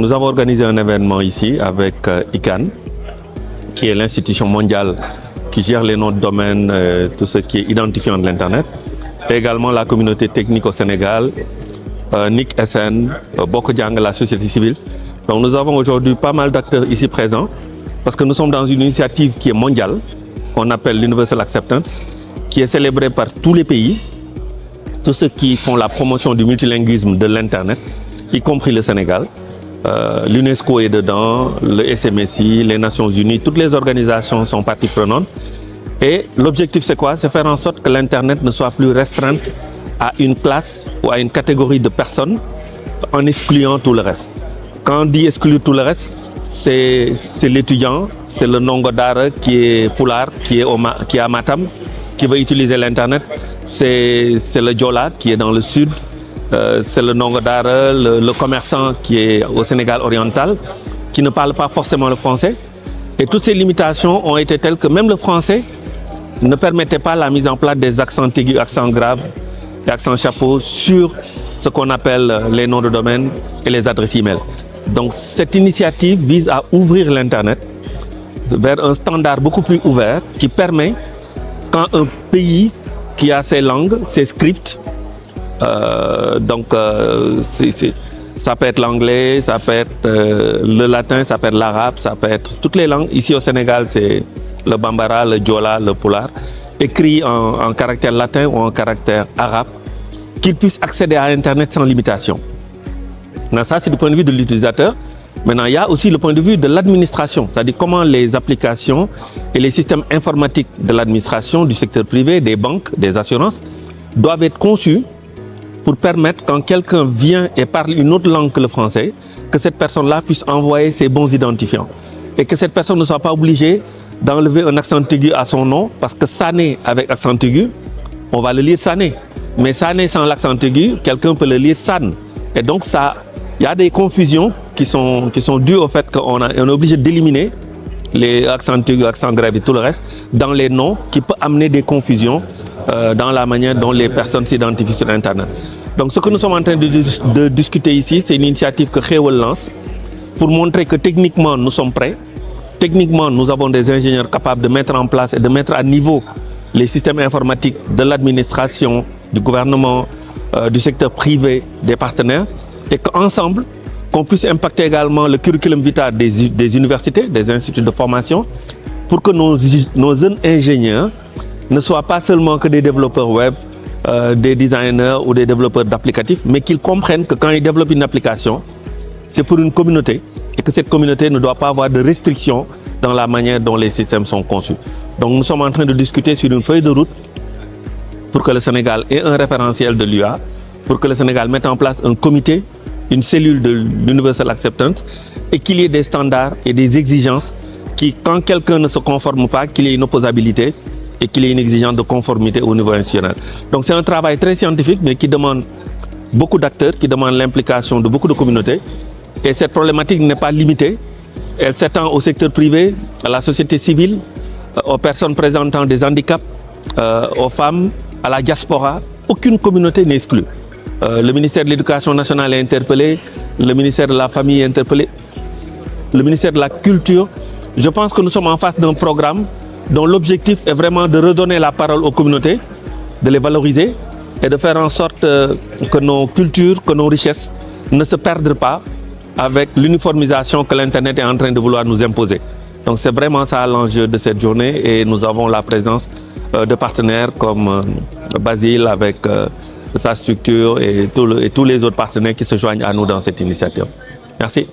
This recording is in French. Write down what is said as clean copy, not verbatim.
nous avons organisé un événement ici avec ICANN, qui est l'institution mondiale qui gère les noms de domaine, tout ce qui est identifiant de l'Internet. Et également la communauté technique au Sénégal, NIC SN, Bokodiang, la société civile. Donc nous avons aujourd'hui pas mal d'acteurs ici présents parce que nous sommes dans une initiative qui est mondiale, qu'on appelle l'Universal Acceptance, qui est célébrée par tous les pays, tous ceux qui font la promotion du multilinguisme de l'Internet, y compris le Sénégal. L'UNESCO est dedans, le SMSI, les Nations Unies, toutes les organisations sont parties prenantes. Et l'objectif c'est quoi? C'est faire en sorte que l'Internet ne soit plus restreinte à une classe ou à une catégorie de personnes en excluant tout le reste. Quand on dit exclure tout le reste, c'est l'étudiant, c'est le Ndongo Dara qui est Pulaar, qui est à Matam, qui va utiliser l'Internet. C'est le Diola qui est dans le sud, c'est le Ndongo Dara, le commerçant qui est au Sénégal oriental, qui ne parle pas forcément le français. Et toutes ces limitations ont été telles que même le français ne permettait pas la mise en place des accents aigus, accents graves et accents chapeaux sur ce qu'on appelle les noms de domaine et les adresses e-mail. Donc cette initiative vise à ouvrir l'Internet vers un standard beaucoup plus ouvert qui permet, quand un pays qui a ses langues, ses scripts, ça peut être l'anglais, ça peut être le latin, ça peut être l'arabe, ça peut être toutes les langues. Ici au Sénégal, c'est le Bambara, le Diola, le Pulaar, écrit en caractère latin ou en caractère arabe, qu'ils puissent accéder à Internet sans limitation. Maintenant, ça, c'est du point de vue de l'utilisateur. Maintenant, il y a aussi le point de vue de l'administration, c'est-à-dire comment les applications et les systèmes informatiques de l'administration, du secteur privé, des banques, des assurances, doivent être conçus pour permettre, quand quelqu'un vient et parle une autre langue que le français, que cette personne-là puisse envoyer ses bons identifiants. Et que cette personne ne soit pas obligée d'enlever un accent aigu à son nom, parce que Sané avec accent aigu, on va le lire Sané. Mais Sané sans l'accent aigu, quelqu'un peut le lire San. Et donc il y a des confusions qui sont dues au fait qu'on est obligé d'éliminer les accents aigus, accents graves et tout le reste dans les noms, qui peut amener des confusions dans la manière dont les personnes s'identifient sur Internet. Donc ce que nous sommes en train de discuter ici, c'est une initiative que Xéwal lance pour montrer que techniquement nous sommes prêts. Techniquement, nous avons des ingénieurs capables de mettre en place et de mettre à niveau les systèmes informatiques de l'administration, du gouvernement, du secteur privé, des partenaires, et qu'ensemble, qu'on puisse impacter également le curriculum vitae des universités, des instituts de formation, pour que nos jeunes ingénieurs ne soient pas seulement que des développeurs web, des designers ou des développeurs d'applicatifs, mais qu'ils comprennent que quand ils développent une application, c'est pour une communauté et que cette communauté ne doit pas avoir de restrictions dans la manière dont les systèmes sont conçus. Donc nous sommes en train de discuter sur une feuille de route pour que le Sénégal ait un référentiel de l'UA, pour que le Sénégal mette en place un comité, une cellule de l'Universal Acceptance, et qu'il y ait des standards et des exigences qui, quand quelqu'un ne se conforme pas, qu'il y ait une opposabilité et qu'il y ait une exigence de conformité au niveau institutionnel. Donc c'est un travail très scientifique, mais qui demande beaucoup d'acteurs, qui demande l'implication de beaucoup de communautés. Et cette problématique n'est pas limitée. Elle s'étend au secteur privé, à la société civile, aux personnes présentant des handicaps, aux femmes, à la diaspora. Aucune communauté n'est exclue. Le ministère de l'Éducation nationale est interpellé, le ministère de la Famille est interpellé, le ministère de la Culture. Je pense que nous sommes en face d'un programme dont l'objectif est vraiment de redonner la parole aux communautés, de les valoriser et de faire en sorte que nos cultures, que nos richesses ne se perdent pas avec l'uniformisation que l'Internet est en train de vouloir nous imposer. Donc c'est vraiment ça l'enjeu de cette journée, et nous avons la présence de partenaires comme Basile avec sa structure et tous les autres partenaires qui se joignent à nous dans cette initiative. Merci.